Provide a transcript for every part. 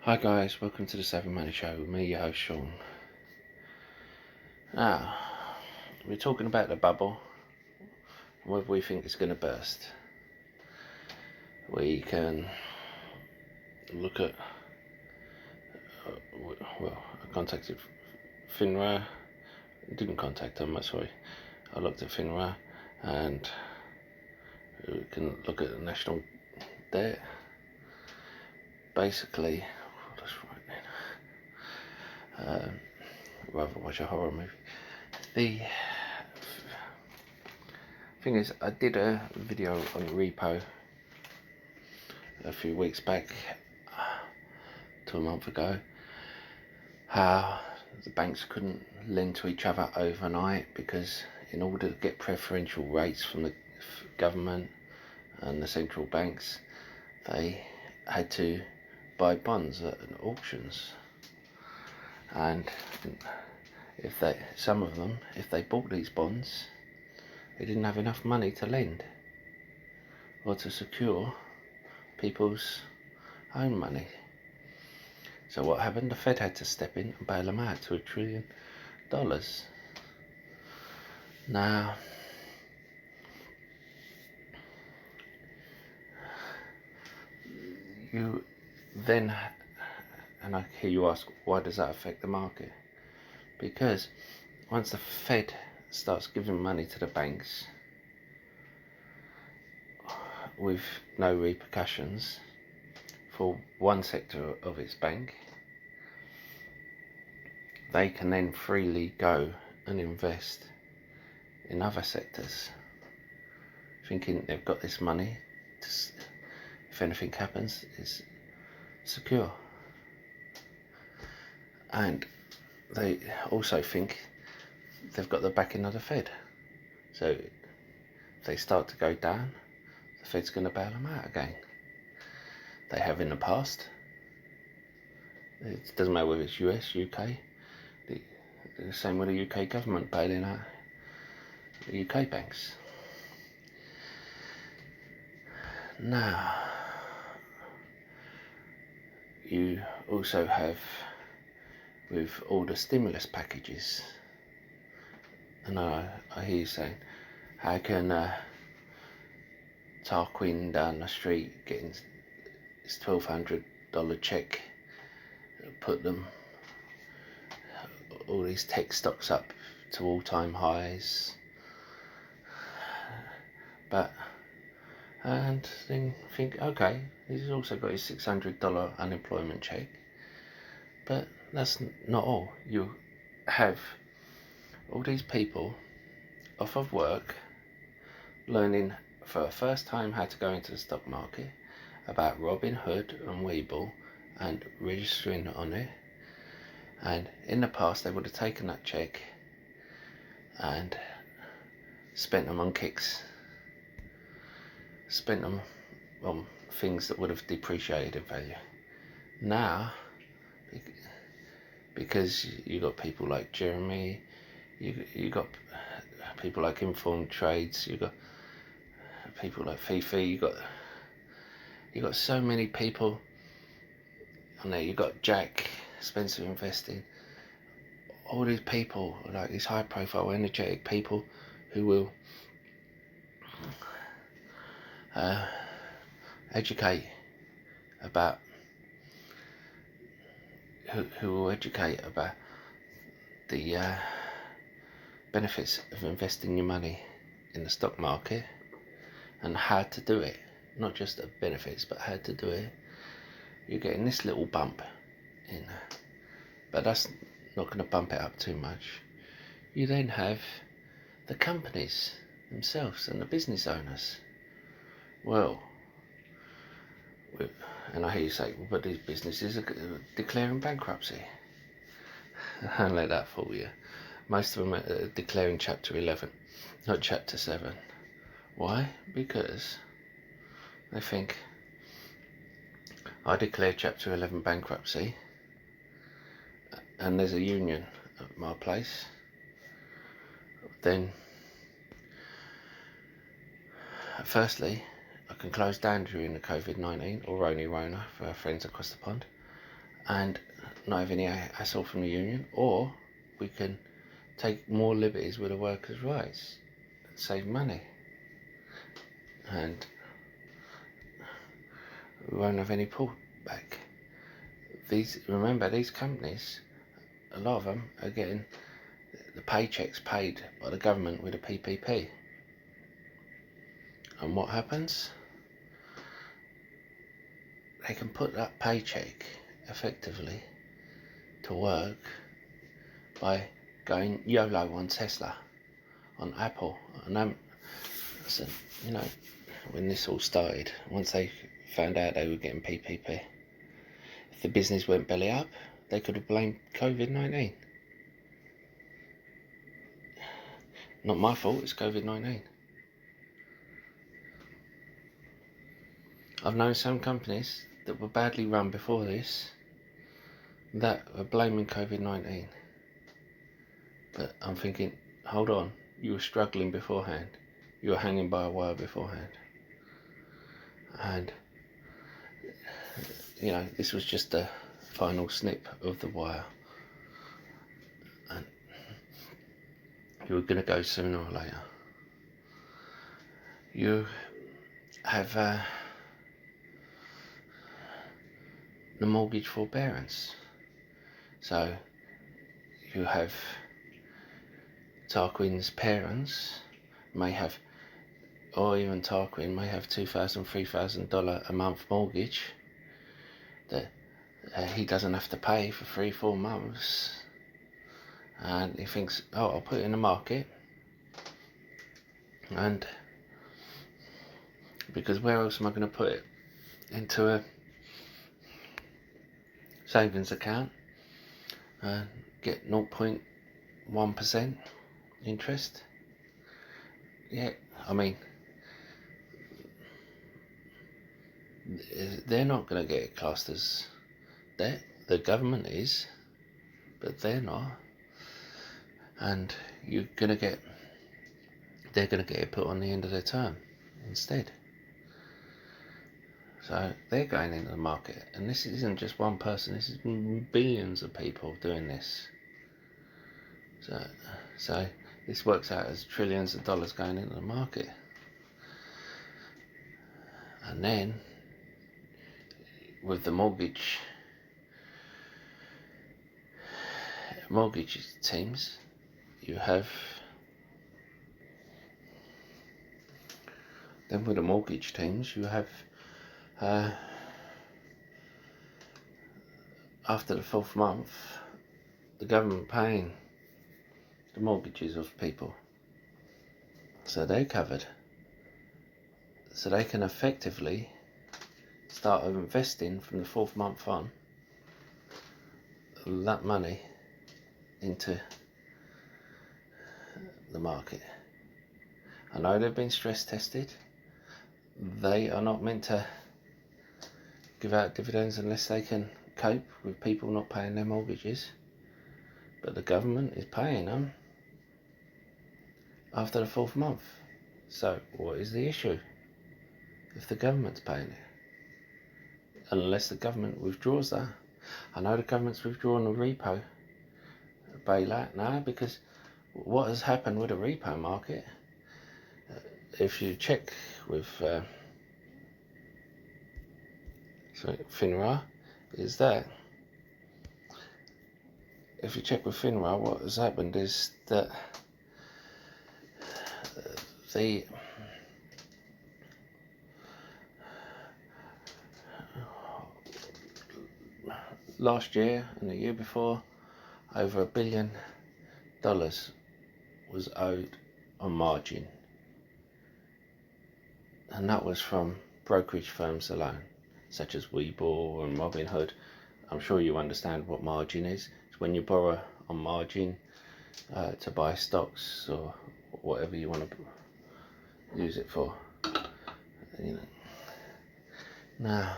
Hi guys, welcome to the Savvy Money Show with me, your host Sean. Now, we're talking about the bubble and whether we think it's going to burst. We can look at, I contacted FINRA, didn't contact them, sorry. I looked at FINRA and we can look at the national debt. Basically, that's right then. Rather watch a horror movie. The thing is, I did a video on repo a few weeks back to a month ago, how the banks couldn't lend to each other overnight because in order to get preferential rates from the government and the central banks, they had to buy bonds at auctions, and some of them, if they bought these bonds, they didn't have enough money to lend or to secure people's own money. So what happened? The Fed had to step in and bail them out to $1 trillion. Now, you then, and I hear you ask, why does that affect the market? Because once the Fed starts giving money to the banks with no repercussions for one sector of its bank, they can then freely go and invest in other sectors, thinking they've got this money to, if anything happens, is secure. And they also think they've got the backing of the Fed, so if they start to go down, the Fed's going to bail them out again. They have in the past. It doesn't matter whether it's US, UK, the same with the UK government bailing out the UK banks. Now, you also have, with all the stimulus packages, and I hear you saying, how can Tarquin down the street getting his $1,200 check, put them, all these tech stocks up to all-time highs, and then think, okay, he's also got his $600 unemployment check, but that's not all. You have all these people off of work learning for the first time how to go into the stock market, about Robinhood and Webull, and registering on it. And in the past they would have taken that check and spent them on kicks, spent them on things that would have depreciated in value. Now, because you got people like Jeremy, you got people like Informed Trades, you got people like Fifi, you got so many people on there. You got Jack Spencer Investing, all these people, like these high profile energetic people who will educate about who will educate about the benefits of investing your money in the stock market and how to do it, not just the benefits but how to do it. You're getting this little bump in, but that's not going to bump it up too much. You then have the companies themselves and the business owners. Well, and I hear you say, well, but these businesses are declaring bankruptcy. Don't let that fool you. Most of them are declaring Chapter 11, not Chapter 7. Why? Because they think, I declare Chapter 11 bankruptcy and there's a union at my place, then firstly I can close down during the COVID-19 or Rona for our friends across the pond, and not have any hassle from the union, or we can take more liberties with the workers' rights and save money, and we won't have any pullback. Remember, these companies, a lot of them are getting the paychecks paid by the government with a PPP. And what happens? They can put that paycheck effectively to work by going YOLO on Tesla, on Apple, and so, you know, when this all started, once they found out they were getting PPP, if the business went belly up, they could have blamed COVID-19. Not my fault, it's COVID-19. I've known some companies that were badly run before this that were blaming COVID-19. But I'm thinking, hold on, you were struggling beforehand. You were hanging by a wire beforehand. And, you know, this was just the final snip of the wire. And you were going to go sooner or later. You have the mortgage forbearance. So you have Tarquin's parents may have, or even Tarquin may have $2,000, $3,000 a month mortgage that he doesn't have to pay for 3-4 months, and he thinks, oh, I'll put it in the market, and because where else am I going to put it? Into a savings account and get 0.1% interest. Yeah, I mean, they're not going to get it classed as debt. The government is, but they're not. And they're going to get it put on the end of their term instead. So they're going into the market, and this isn't just one person, this is billions of people doing this. So this works out as trillions of dollars going into the market. And then with the mortgage teams, you have after the 4th month, the government paying the mortgages of people, so they're covered, so they can effectively start investing from the 4th month on that money into the market. I know they've been stress tested. They are not meant to give out dividends unless they can cope with people not paying their mortgages, but the government is paying them after the 4th month. So what is the issue if the government's paying it? Unless the government withdraws that. I know the government's withdrawn the repo bailout now, because what has happened with the repo market, if you check with FINRA, is that if you check with FINRA, what has happened is that the last year and the year before, over $1 billion was owed on margin, and that was from brokerage firms alone, such as Webull and Robinhood. I'm sure you understand what margin is. It's when you borrow on margin to buy stocks or whatever you want to use it for. You know. Now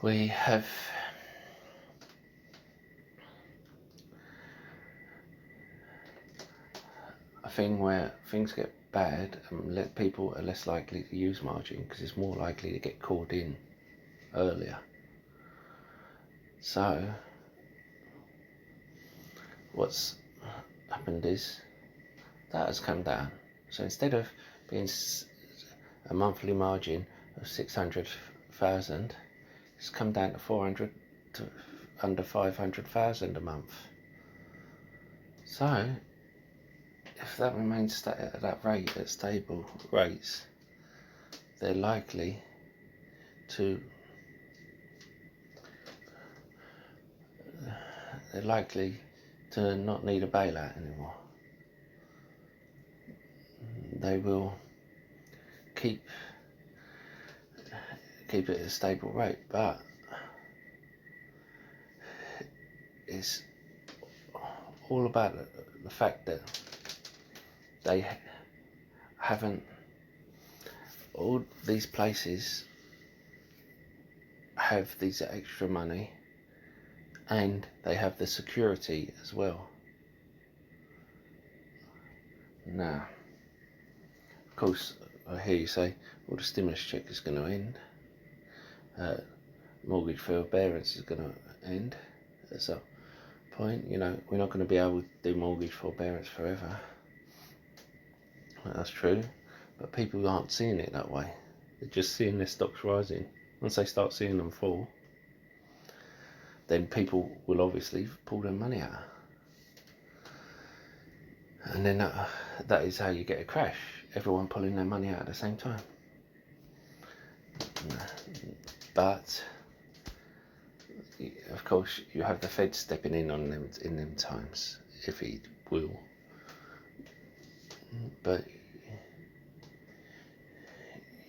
we have a thing where things get bad and people are less likely to use margin because it's more likely to get called in earlier. So what's happened is that has come down. So instead of being a monthly margin of 600,000, it's come down to 400 to under 500,000 a month. So if that remains at that rate, at stable rates, they're likely to not need a bailout anymore. They will keep it at a stable rate, but it's all about the fact that they haven't, all these places have these extra money and they have the security as well. Now, of course, I hear you say, well, the stimulus check is going to end, mortgage forbearance is going to end at some point. You know, we're not going to be able to do mortgage forbearance forever. That's true, but people aren't seeing it that way. They're just seeing their stocks rising. Once they start seeing them fall, then people will obviously pull their money out, and then that is how you get a crash. Everyone pulling their money out at the same time. But of course, you have the Fed stepping in on them in them times, if he will. But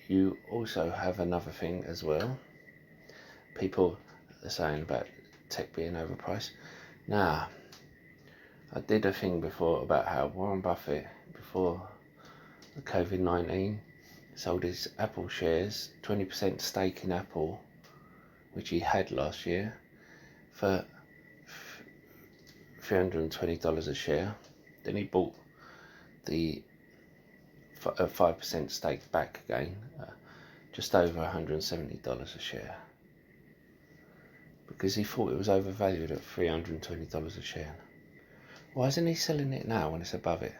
you also have another thing as well. People are saying about tech being overpriced. Now, I did a thing before about how Warren Buffett, before the COVID-19, sold his Apple shares, 20% stake in Apple, which he had last year, for $320 a share. Then he bought the 5% stake back again, just over $170 a share, because he thought it was overvalued at $320 a share. Why isn't he selling it now when it's above it?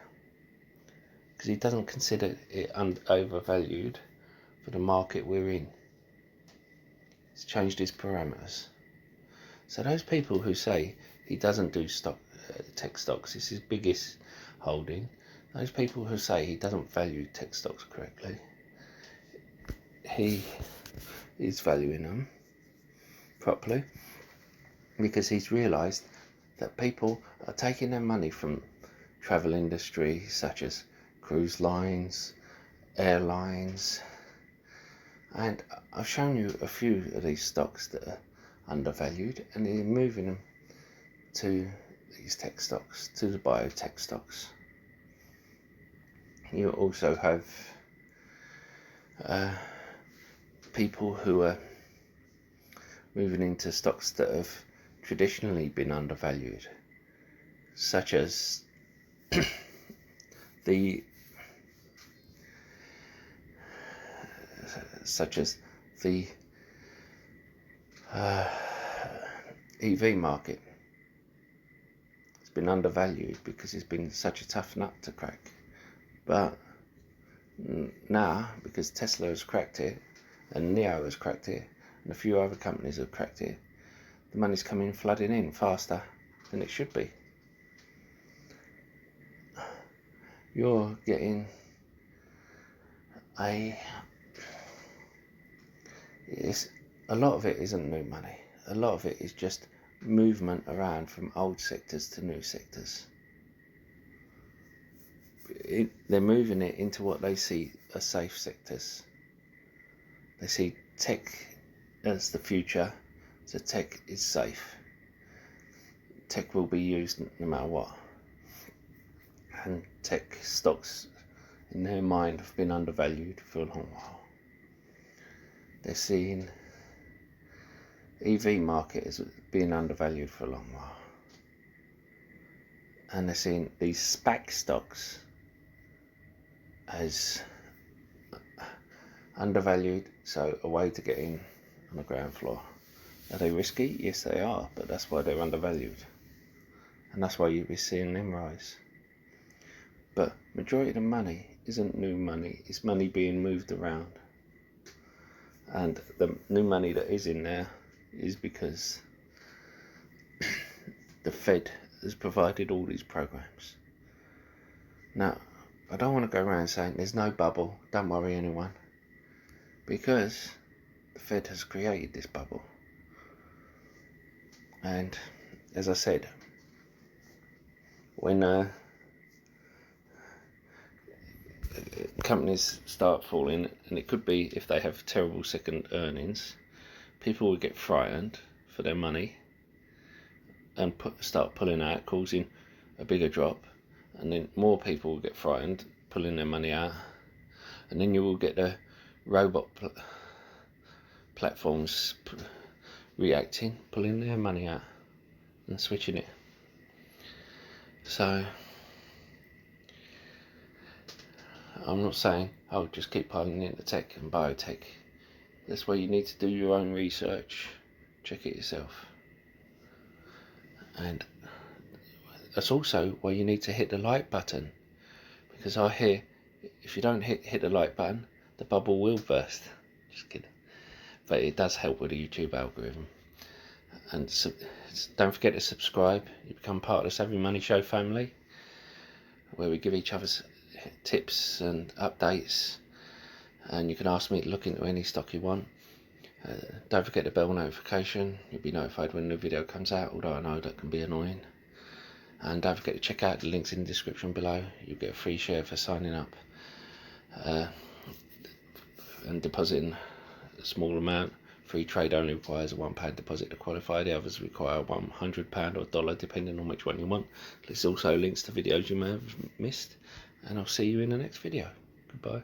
Because he doesn't consider it overvalued for the market we're in. He's changed his parameters. So those people who say he doesn't do tech stocks, it's his biggest holding, those people who say he doesn't value tech stocks correctly, he is valuing them properly, because he's realised that people are taking their money from travel industry, such as cruise lines, airlines, and I've shown you a few of these stocks that are undervalued, and they're moving them to these tech stocks, to the biotech stocks. You also have people who are moving into stocks that have traditionally been undervalued, such as the EV market. It's been undervalued because it's been such a tough nut to crack. But now, because Tesla has cracked it, and NIO has cracked it, and a few other companies have cracked it, the money's coming flooding in faster than it should be. You're getting a lot of it isn't new money. A lot of it is just movement around from old sectors to new sectors. They're moving it into what they see as safe sectors. They see tech as the future, so tech is safe. Tech will be used no matter what. And tech stocks, in their mind, have been undervalued for a long while. They're seeing EV market as being undervalued for a long while. And they're seeing these SPAC stocks as undervalued, so a way to get in on the ground floor. Are they risky? Yes, they are, but that's why they're undervalued. And that's why you'll be seeing them rise. But majority of the money isn't new money, it's money being moved around. And the new money that is in there is because the Fed has provided all these programs. Now, I don't want to go around saying there's no bubble, don't worry anyone, because the Fed has created this bubble. And as I said, when companies start falling, and it could be if they have terrible second earnings, people will get frightened for their money and start pulling out, causing a bigger drop, and then more people will get frightened, pulling their money out, and then you will get the robot platforms reacting, pulling their money out and switching it. So I'm not saying, oh, just keep piling into tech and biotech. That's why you need to do your own research, check it yourself. And that's also why you need to hit the like button, because I hear if you don't hit the like button, the bubble will burst. Just kidding. But it does help with the YouTube algorithm. And don't forget to subscribe. You become part of the Savvy Money Show family, where we give each other tips and updates, and you can ask me to look into any stock you want. Don't forget the bell notification. You'll be notified when the video comes out, although I know that can be annoying. And don't forget to check out the links in the description below. You'll get a free share for signing up and depositing a small amount. Free trade only requires a £1 deposit to qualify. The others require £100 or $1, depending on which one you want. There's also links to videos you may have missed, and I'll see you in the next video. Goodbye.